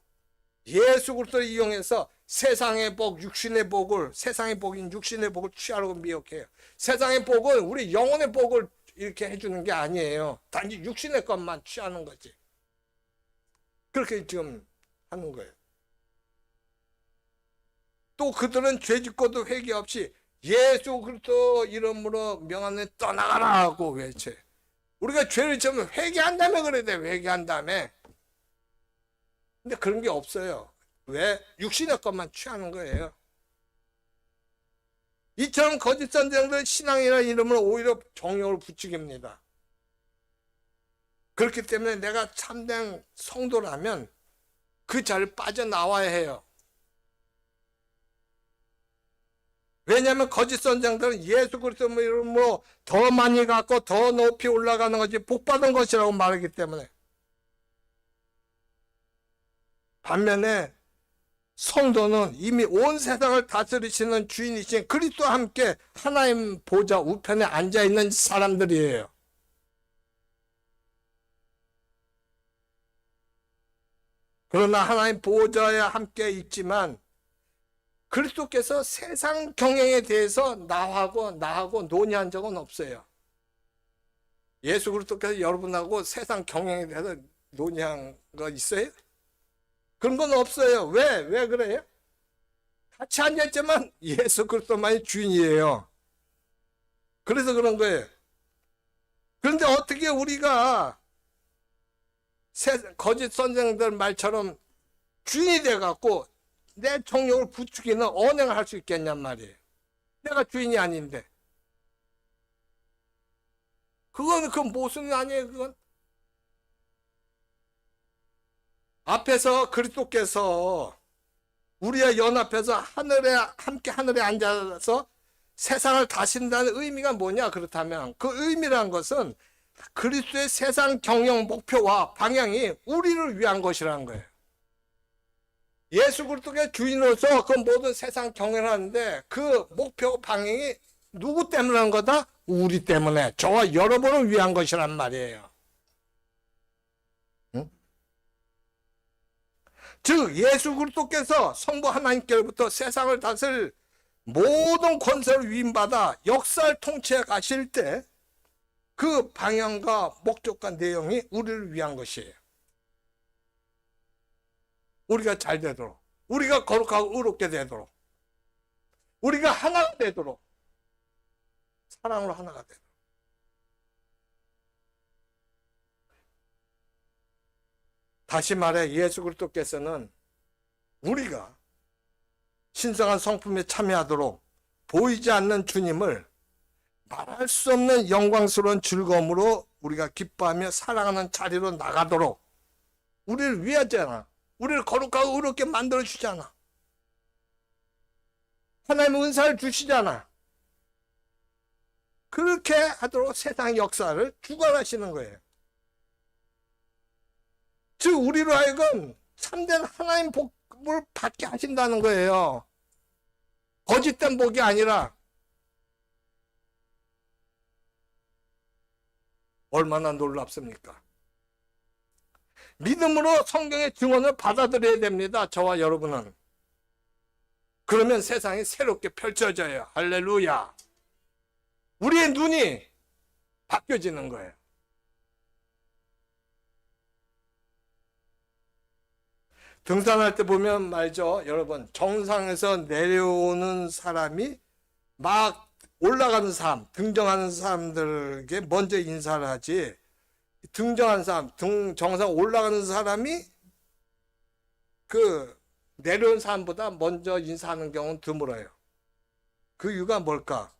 예수 그리스도를 이용해서 세상의 복, 육신의 복을, 세상의 복인 육신의 복을 취하려고 미혹해요. 세상의 복은 우리 영혼의 복을 이렇게 해주는 게 아니에요. 단지 육신의 것만 취하는 거지. 그렇게 지금 하는 거예요. 또 그들은 죄짓고도 회개 없이 예수 그리스도 이름으로 명하는 떠나가라 하고 외쳐요. 우리가 죄를 지으면 회개한다며 그래야 돼. 회개한다며. 근데 그런 게 없어요. 왜? 육신의 것만 취하는 거예요. 이처럼 거짓 선생들은 신앙이라는 이름으로 오히려 정욕을 부추깁니다. 그렇기 때문에 내가 참된 성도라면 그 자리를 빠져나와야 해요. 왜냐하면 거짓 선생들은 예수 그리스도 이름으로 더 많이 갖고 더 높이 올라가는 것이 복받은 것이라고 말하기 때문에. 반면에 성도는 이미 온 세상을 다스리시는 주인이신 그리스도와 함께 하나님 보좌 우편에 앉아있는 사람들이에요. 그러나 하나님 보좌에 함께 있지만 그리스도께서 세상 경영에 대해서 나하고 논의한 적은 없어요. 예수 그리스도께서 여러분하고 세상 경영에 대해서 논의한 거 있어요? 그런 건 없어요. 왜 그래요? 같이 앉았지만 예수 그리스도만이 주인이에요. 그래서 그런 거예요. 그런데 어떻게 우리가 거짓 선생들 말처럼 주인이 돼갖고 내 정욕을 부추기는 언행을 할 수 있겠냔 말이에요. 내가 주인이 아닌데. 그건 그 모순이 아니에요. 그건 앞에서 그리스도께서 우리와 연합해서 함께 하늘에 앉아서 세상을 다신다는 의미가 뭐냐? 그렇다면 그 의미란 것은 그리스도의 세상 경영 목표와 방향이 우리를 위한 것이라는 거예요. 예수 그리스도의 주인으로서 그 모든 세상 경영을 하는데 그 목표 방향이 누구 때문에 하는 거다? 우리 때문에, 저와 여러분을 위한 것이란 말이에요. 응? 즉 예수 그리스도께서 성부 하나님께로부터 세상을 다스릴 모든 권세를 위임받아 역사를 통치해 가실 때 그 방향과 목적과 내용이 우리를 위한 것이에요. 우리가 잘 되도록, 우리가 거룩하고 의롭게 되도록, 우리가 하나가 되도록, 사랑으로 하나가 되도록. 다시 말해 예수 그리스도께서는 우리가 신성한 성품에 참여하도록 보이지 않는 주님을 말할 수 없는 영광스러운 즐거움으로 우리가 기뻐하며 사랑하는 자리로 나가도록 우리를 위하잖아. 우리를 거룩하고 의롭게 만들어 주잖아. 하나님의 은사를 주시잖아. 그렇게 하도록 세상 역사를 주관하시는 거예요. 즉 우리로 하여금 참된 하나님 복을 받게 하신다는 거예요. 거짓된 복이 아니라. 얼마나 놀랍습니까? 믿음으로 성경의 증언을 받아들여야 됩니다. 저와 여러분은. 그러면 세상이 새롭게 펼쳐져요. 할렐루야. 우리의 눈이 바뀌어지는 거예요. 등산할 때 보면 말이죠. 여러분, 정상에서 내려오는 사람이 막 올라가는 사람, 등정하는 사람들에게 먼저 인사를 하지, 등정하는 사람, 정상 올라가는 사람이 그 내려온 사람보다 먼저 인사하는 경우는 드물어요. 그 이유가 뭘까?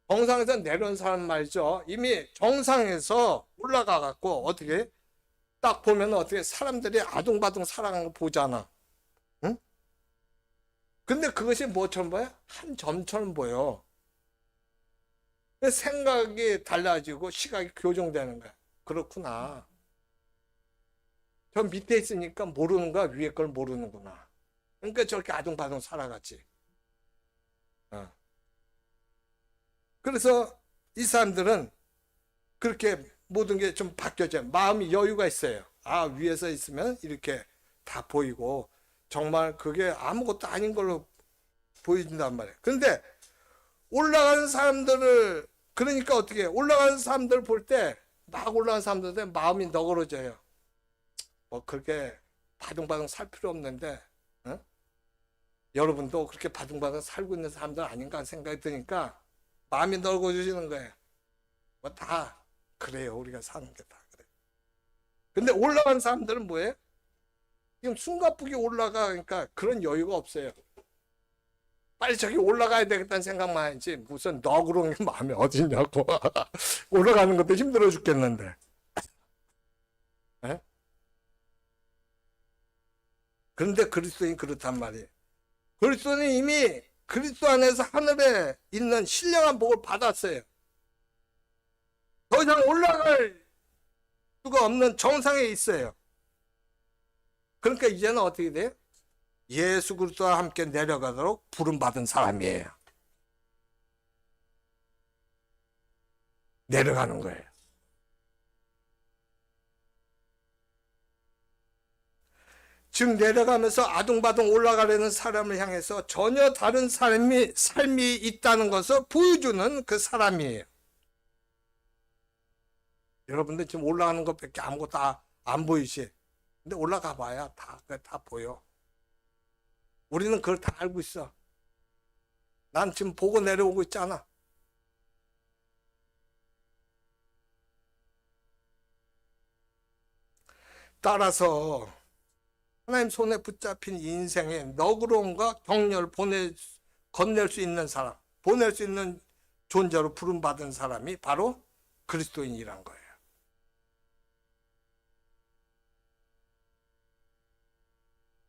정상에서 내려온 사람 말이죠. 이미 정상에서 올라가 갖고 어떻게 딱 보면 어떻게 사람들이 아둥바둥 살아가는 거 보잖아. 응? 근데 그것이 뭐처럼 보여? 한 점처럼 보여. 생각이 달라지고 시각이 교정되는 거야. 그렇구나. 저 밑에 있으니까 모르는 거야. 위에 걸 모르는구나. 그러니까 저렇게 아둥바둥 살아가지. 그래서 이 사람들은 그렇게 모든 게 좀 바뀌어져요. 마음이 여유가 있어요. 아, 위에서 있으면 이렇게 다 보이고 정말 그게 아무것도 아닌 걸로 보여준단 말이에요. 그런데 올라가는 사람들을, 그러니까 어떻게 해요? 올라가는 사람들 볼 때 막 올라가는 사람들한테 마음이 너그러져요. 뭐 그렇게 바둥바둥 살 필요 없는데, 어? 여러분도 그렇게 바둥바둥 살고 있는 사람들 아닌가 생각이 드니까 마음이 너그러지는 거예요. 뭐 다 그래요. 우리가 사는 게 다 그래. 근데 올라간 사람들은 뭐예요? 지금 숨가쁘게 올라가니까 그런 여유가 없어요. 빨리 저기 올라가야 되겠다는 생각만 하지 무슨 너그러운 게 마음에 어디냐고. 올라가는 것도 힘들어 죽겠는데. 에? 그런데 그리스도인 그렇단 말이에요. 그리스도는 이미 그리스도 안에서 하늘에 있는 신령한 복을 받았어요. 더 이상 올라갈 수가 없는 정상에 있어요. 그러니까 이제는 어떻게 돼요? 예수 그리스도와 함께 내려가도록 부름받은 사람이에요. 내려가는 거예요. 즉 내려가면서 아둥바둥 올라가려는 사람을 향해서 전혀 다른 삶이 있다는 것을 보여주는 그 사람이에요. 여러분들 지금 올라가는 것밖에 아무것도 안 보이지? 근데 올라가 봐야 다 보여. 우리는 그걸 다 알고 있어. 난 지금 보고 내려오고 있잖아. 따라서 하나님 손에 붙잡힌 인생의 너그러움과 격려를 건넬 수 있는 사람, 보낼 수 있는 존재로 부름받은 사람이 바로 그리스도인이란 거예요.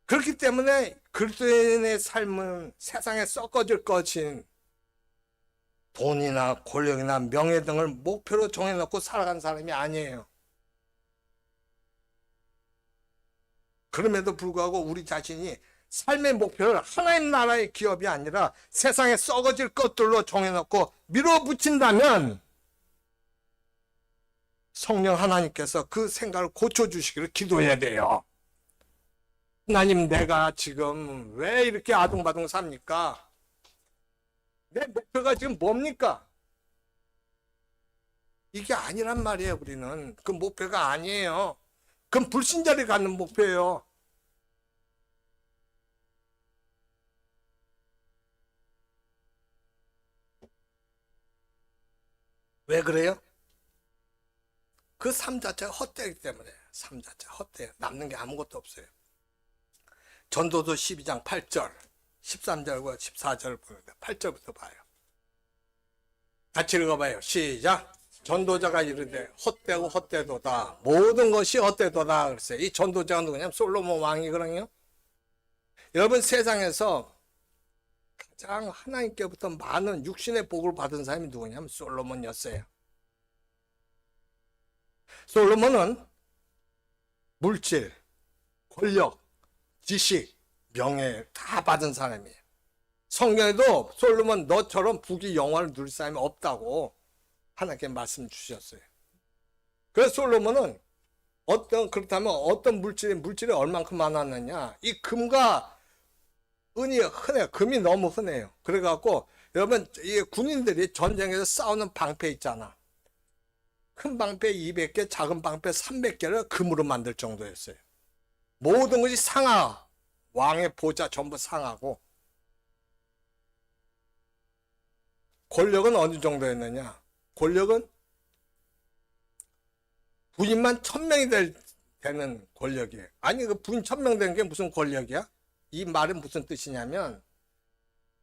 그렇기 때문에 그리스도인의 삶은 세상에 썩어질 것인 돈이나 권력이나 명예 등을 목표로 정해놓고 살아간 사람이 아니에요. 그럼에도 불구하고 우리 자신이 삶의 목표를 하나님 나라의 기업이 아니라 세상에 썩어질 것들로 정해놓고 밀어붙인다면 성령 하나님께서 그 생각을 고쳐주시기를 기도해야 돼요. 하나님, 내가 지금 왜 이렇게 아둥바둥 삽니까? 내 목표가 지금 뭡니까? 이게 아니란 말이에요. 우리는 그 목표가 아니에요. 그건 불신자를 갖는 목표예요. 왜 그래요? 그 삶 자체가 헛되기 때문에. 삶 자체가 헛돼요. 남는 게 아무것도 없어요. 전도서 12장 8절 13절과 14절을 보는데 8절부터 봐요. 같이 읽어봐요. 시작. 전도자가 이르되 헛되고 헛되도다. 모든 것이 헛되도다. 그랬어요. 이 전도자가 누구냐면 솔로몬 왕이거든요. 여러분, 세상에서 가장 하나님께부터 많은 육신의 복을 받은 사람이 누구냐면 솔로몬이었어요. 솔로몬은 물질, 권력, 지식, 명예 다 받은 사람이에요. 성경에도 솔로몬 너처럼 부귀 영화를 누릴 사람이 없다고 하나님께 말씀 주셨어요. 그래서 솔로몬은 그렇다면 어떤 물질이 얼만큼 많았느냐? 이 금과 은이 흔해요. 금이 너무 흔해요. 그래갖고 여러분, 이 군인들이 전쟁에서 싸우는 방패 있잖아. 큰 방패 200개, 작은 방패 300개를 금으로 만들 정도였어요. 모든 것이 상하, 왕의 보좌 전부 상하고. 권력은 어느 정도였느냐? 권력은 부인만 1000명이 되는 권력이에요. 아니, 그 부인 1000명 되는 게 무슨 권력이야? 이 말은 무슨 뜻이냐면,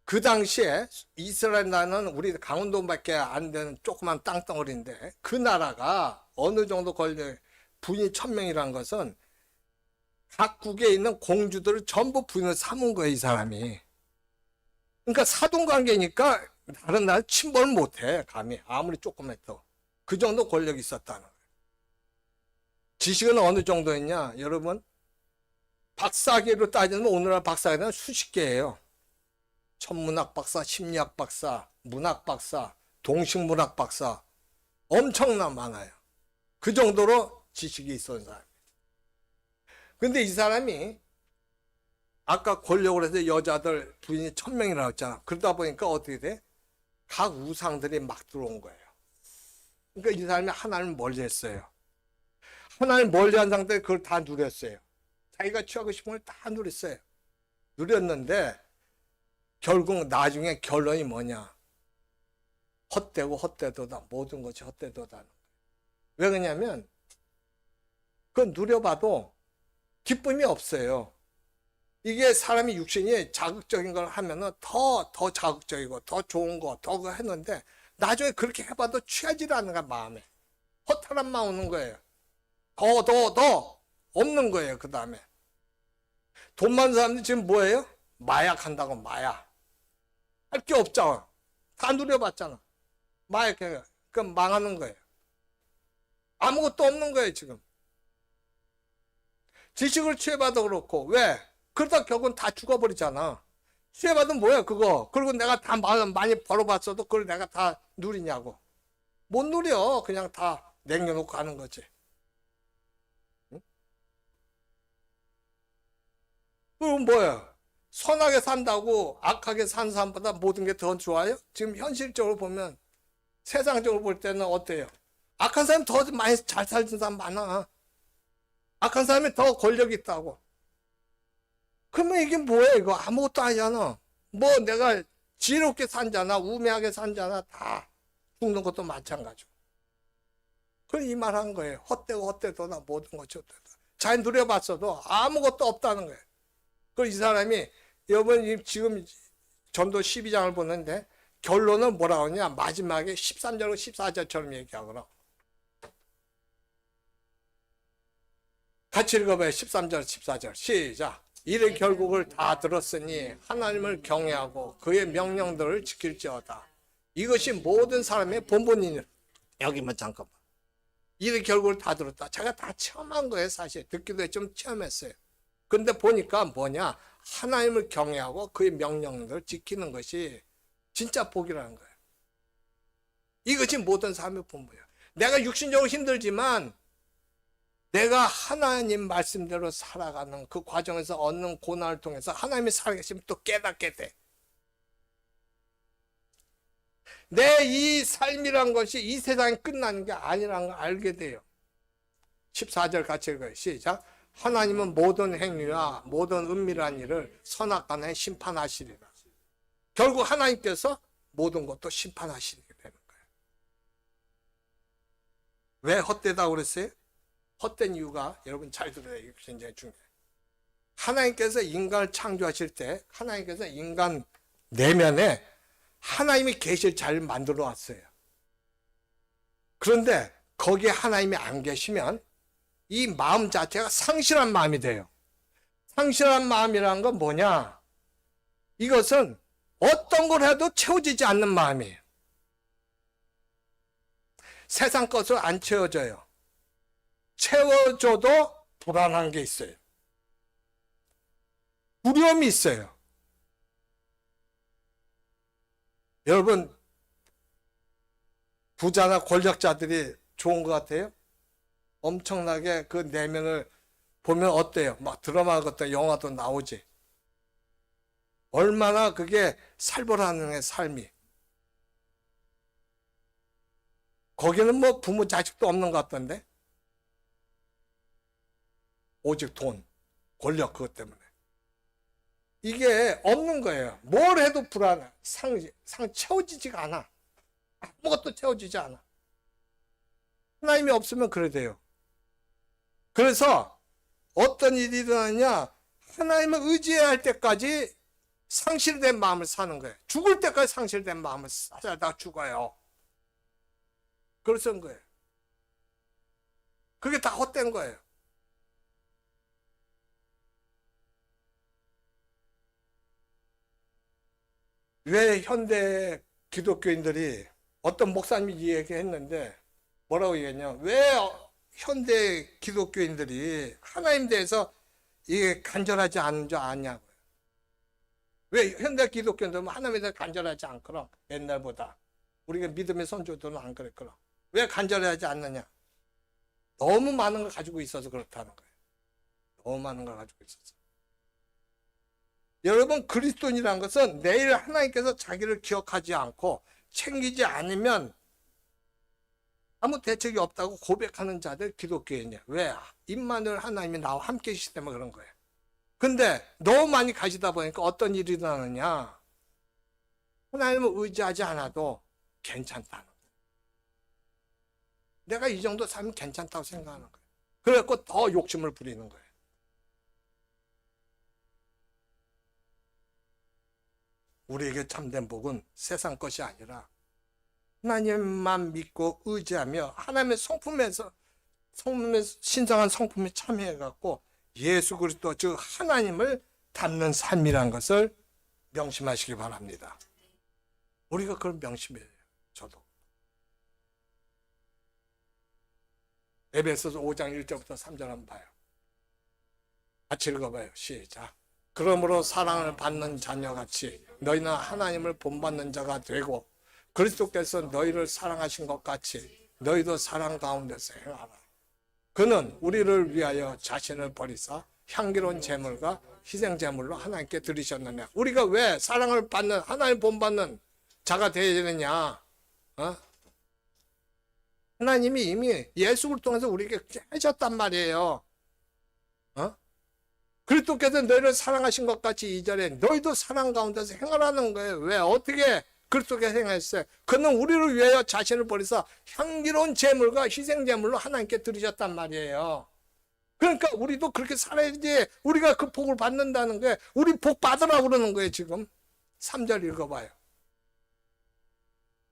그 당시에 이스라엘 나라는 우리 강원도밖에 안 되는 조그만 땅덩어리인데, 그 나라가 어느 정도 권력, 부인이 1000명이라는 것은 각국에 있는 공주들을 전부 부인을 삼은 거예요, 이 사람이. 그러니까 사돈관계니까 다른 나라 침범을 못해, 감히. 아무리 조그맣도. 그 정도 권력이 있었다는 거예요. 지식은 어느 정도였냐? 여러분, 박사학위로 따지면 오늘날 박사학위는 수십 개예요. 천문학 박사, 심리학 박사, 문학 박사, 동식문학 박사, 엄청나 많아요. 그 정도로 지식이 있었던 사람. 근데 이 사람이 아까 권력으로 해서 여자들 부인이 1000명이라고 했잖아. 그러다 보니까 어떻게 돼? 각 우상들이 막 들어온 거예요. 그러니까 이 사람이 하나님을 멀리했어요. 하나님을 멀리한 상태에 그걸 다 누렸어요. 자기가 취하고 싶은 걸 다 누렸어요. 누렸는데 결국 나중에 결론이 뭐냐? 헛되고 헛되도다. 모든 것이 헛되도다. 왜 그러냐면 그건 누려봐도 기쁨이 없어요. 이게 사람이 육신이 자극적인 걸 하면은 더 자극적이고 더 좋은 거 더 그거 했는데 나중에 그렇게 해봐도 취하지 않는 거야, 마음에. 허탈함만 오는 거예요. 더 없는 거예요. 그 다음에 돈 많은 사람들이 지금 뭐예요? 마약 한다고. 마약 할 게 없잖아. 다 누려봤잖아. 마약 해. 그럼 망하는 거예요. 아무것도 없는 거예요, 지금. 지식을 취해봐도 그렇고. 왜? 그러다 결국은 다 죽어버리잖아. 취해봐도 뭐야, 그거. 그리고 내가 다 많이 벌어봤어도 그걸 내가 다 누리냐고. 못 누려. 그냥 다 남겨놓고 가는 거지. 응? 그럼 뭐야? 선하게 산다고 악하게 산 사람보다 모든 게 더 좋아요? 지금 현실적으로 보면, 세상적으로 볼 때는 어때요? 악한 사람이 더 많이 잘 살던 사람 많아. 악한 사람이 더 권력이 있다고. 그러면 이게 뭐야? 이거 아무것도 아니잖아. 뭐 내가 지혜롭게 산자나 우매하게 산자나 다 죽는 것도 마찬가지고. 그럼 이 말 한 거예요. 헛되고 헛되도나 모든 것이 헛되다. 잘 누려봤어도 아무것도 없다는 거예요. 그럼 이 사람이 여러분 지금 전도 12장을 보는데 결론은 뭐라고 하냐? 마지막에 13절과 14절처럼 얘기하거나. 같이 읽어봐요. 13절, 14절. 시작. 이를 결국을 다 들었으니 하나님을 경외하고 그의 명령들을 지킬지어다. 이것이 모든 사람의 본분이니라. 여기만 잠깐만. 이를 결국을 다 들었다. 제가 다 체험한 거예요, 사실. 듣기도 좀 체험했어요. 근데 보니까 뭐냐? 하나님을 경외하고 그의 명령들을 지키는 것이 진짜 복이라는 거예요. 이것이 모든 삶의 본분이에요. 내가 육신적으로 힘들지만 내가 하나님 말씀대로 살아가는 그 과정에서 얻는 고난을 통해서 하나님이 살아계시면 또 깨닫게 돼. 내 이 삶이란 것이 이 세상에 끝나는 게 아니라는 걸 알게 돼요. 14절 같이 읽어요. 시작. 하나님은 모든 행위와 모든 은밀한 일을 선악간에 심판하시리라. 결국 하나님께서 모든 것도 심판하시게 되는 거예요. 왜 헛되다고 그랬어요? 헛된 이유가 여러분 잘 들어야 이게 굉장히 중요해요. 하나님께서 인간을 창조하실 때 하나님께서 인간 내면에 하나님이 계실 자리를 만들어 왔어요. 그런데 거기에 하나님이 안 계시면 이 마음 자체가 상실한 마음이 돼요. 상실한 마음이라는 건 뭐냐? 이것은 어떤 걸 해도 채워지지 않는 마음이에요. 세상 것을 안 채워져요. 채워줘도 불안한 게 있어요. 두려움이 있어요. 여러분, 부자나 권력자들이 좋은 것 같아요? 엄청나게 그 내면을 보면 어때요? 막 드라마 같은 영화도 나오지. 얼마나 그게 살벌한 삶이. 거기는 뭐 부모 자식도 없는 것 같던데. 오직 돈, 권력 그것 때문에. 이게 없는 거예요. 뭘 해도 불안해. 상 채워지지가 않아. 아무것도 채워지지 않아. 하나님이 없으면 그래 돼요. 그래서 어떤 일이 일어나냐? 하나님을 의지해야 할 때까지 상실된 마음을 사는 거예요. 죽을 때까지 상실된 마음을 살다가 죽어요. 그래서 거예요. 그게 다 헛된 거예요. 왜 현대 기독교인들이 어떤 목사님이 이 얘기했는데 뭐라고 얘기했냐? 왜 현대 기독교인들이 하나님 대해서 이게 간절하지 않은 줄 아냐고요. 왜 현대 기독교인들은 하나님에 대해서 간절하지 않거나 옛날보다 우리가 믿음의 선조들은 안 그랬거나 왜 간절하지 않느냐? 너무 많은 걸 가지고 있어서 그렇다는 거예요. 너무 많은 걸 가지고 있어서. 여러분, 그리스도인이라는 것은 내일 하나님께서 자기를 기억하지 않고 챙기지 않으면 아무 대책이 없다고 고백하는 자들 기독교인이야. 왜? 임마누엘 하나님이 나와 함께 계시기 때문에 그런 거예요. 근데 너무 많이 가지다 보니까 어떤 일이 일어나느냐? 하나님을 의지하지 않아도 괜찮다는 거예요. 내가 이 정도 살면 괜찮다고 생각하는 거예요. 그래갖고 더 욕심을 부리는 거예요. 우리에게 참된 복은 세상 것이 아니라 하나님만 믿고 의지하며 하나님의 성품에서 신성한 성품에 참여해갖고 예수 그리스도 즉 하나님을 닮는 삶이란 것을 명심하시기 바랍니다. 우리가 그걸 명심해야 돼요. 저도. 에베소서 5장 1절부터 3절 한번 봐요. 같이 읽어봐요. 시작. 그러므로 사랑을 받는 자녀같이 너희는 하나님을 본받는 자가 되고 그리스도께서 너희를 사랑하신 것 같이 너희도 사랑 가운데서 행하라. 그는 우리를 위하여 자신을 버리사 향기로운 제물과 희생 제물로 하나님께 드리셨느냐. 우리가 왜 사랑을 받는 하나님 본받는 자가 되어야 되느냐? 하나님이 이미 예수를 통해서 우리에게 하셨단 말이에요. 그리스도께서 너희를 사랑하신 것 같이 이전에 너희도 사랑 가운데서 행하라는 거예요. 왜? 어떻게 그리스도께서 행했어요? 그는 우리를 위하여 자신을 버리사 향기로운 제물과 희생 제물로 하나님께 드리셨단 말이에요. 그러니까 우리도 그렇게 살아야지 우리가 그 복을 받는다는 거예요. 우리 복 받으라고 그러는 거예요. 지금 3절 읽어봐요.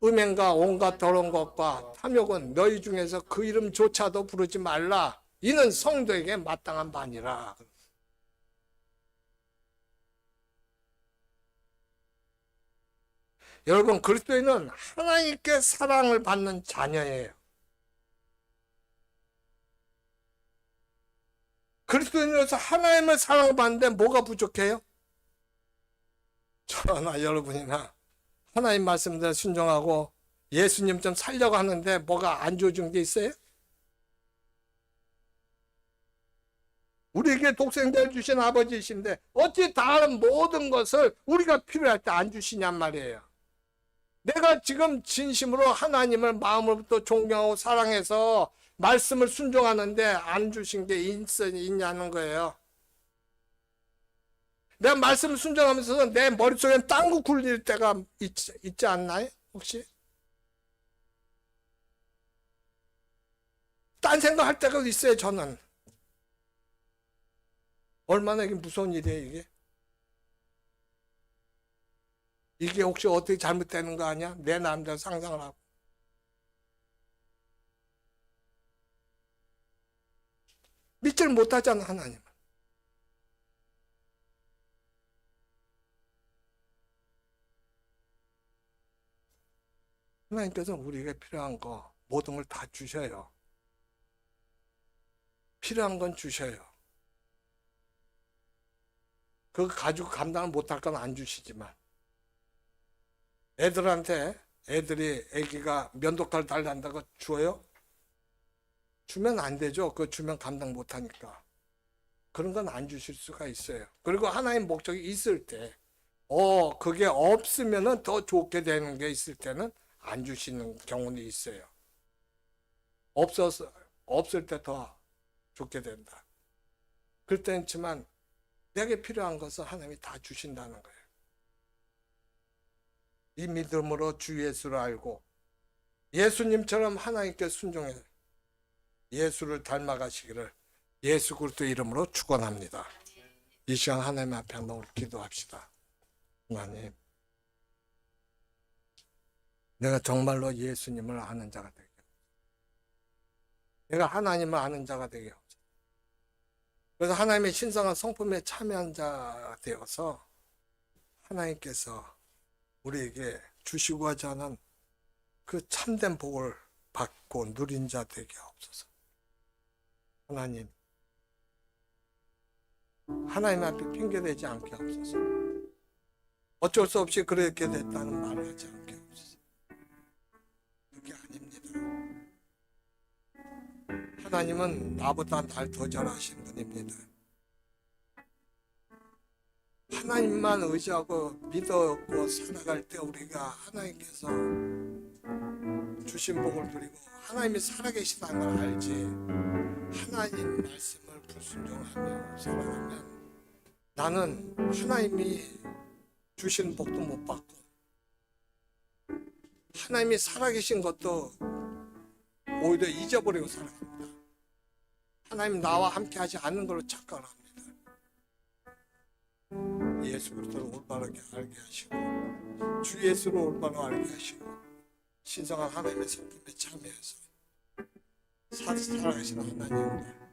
음행과 온갖 더러운 것과 탐욕은 너희 중에서 그 이름조차도 부르지 말라. 이는 성도에게 마땅한 반이라. 여러분, 그리스도인은 하나님께 사랑을 받는 자녀예요. 그리스도인으로서 하나님을 사랑받는데 뭐가 부족해요? 저나 여러분이나 하나님 말씀대로 순종하고 예수님 좀 살려고 하는데 뭐가 안 주어준 게 있어요? 우리에게 독생자를 주신 아버지이신데 어찌 다른 모든 것을 우리가 필요할 때 안 주시냔 말이에요. 내가 지금 진심으로 하나님을 마음으로부터 존경하고 사랑해서 말씀을 순종하는데 안 주신 게 있냐는 거예요. 내가 말씀을 순종하면서 내 머릿속엔 딴 거 굴릴 때가 있지 않나요? 혹시? 딴 생각할 때가 있어요, 저는. 얼마나 이게 무서운 일이에요, 이게? 이게 혹시 어떻게 잘못되는 거 아니야? 내 나름대로 상상을 하고. 믿지를 못하잖아, 하나님. 하나님께서 우리에게 필요한 거 모든 걸 다 주셔요. 필요한 건 주셔요. 그거 가지고 감당을 못할 건 안 주시지만 애들한테 애기가 면도칼 달란다고 줘요? 주면 안 되죠. 그거 주면 감당 못하니까. 그런 건 안 주실 수가 있어요. 그리고 하나님 목적이 있을 때 그게 없으면은 더 좋게 되는 게 있을 때는 안 주시는 경우는 있어요. 없을 때 더 좋게 된다. 그럴 때는 있지만 내게 필요한 것은 하나님이 다 주신다는 거예요. 이 믿음으로 주 예수를 알고 예수님처럼 하나님께 순종해 예수를 닮아가시기를 예수 그리스도 이름으로 축원합니다. 이 시간 하나님 앞에 한번 기도합시다. 하나님, 내가 정말로 예수님을 아는 자가 되게 내가 하나님을 아는 자가 되게 하옵소서. 그래서 하나님의 신성한 성품에 참여한 자가 되어서 하나님께서 우리에게 주시고자 하는 그 참된 복을 받고 누린 자 되게 하옵소서. 하나님, 하나님 앞에 핑계대지 않게 하옵소서. 어쩔 수 없이 그렇게 됐다는 말을 하지 않게 하옵소서. 그게 아닙니다. 하나님은 나보다 날 더 잘하신 분입니다. 하나님만 의지하고 믿었고 살아갈 때 우리가 하나님께서 주신 복을 누리고 하나님이 살아계시다는 걸 알지, 하나님 말씀을 불순종하며 살아가면 나는 하나님이 주신 복도 못 받고 하나님이 살아계신 것도 오히려 잊어버리고 살아갑니다. 하나님 나와 함께 하지 않는 걸로 착각을 합니다. 예수 그리스도를 올바르게 알게 하시고 주 예수를 올바로 알게 하시고 신성한 하나님의 성품에 참여해서 살아가시는 하나님을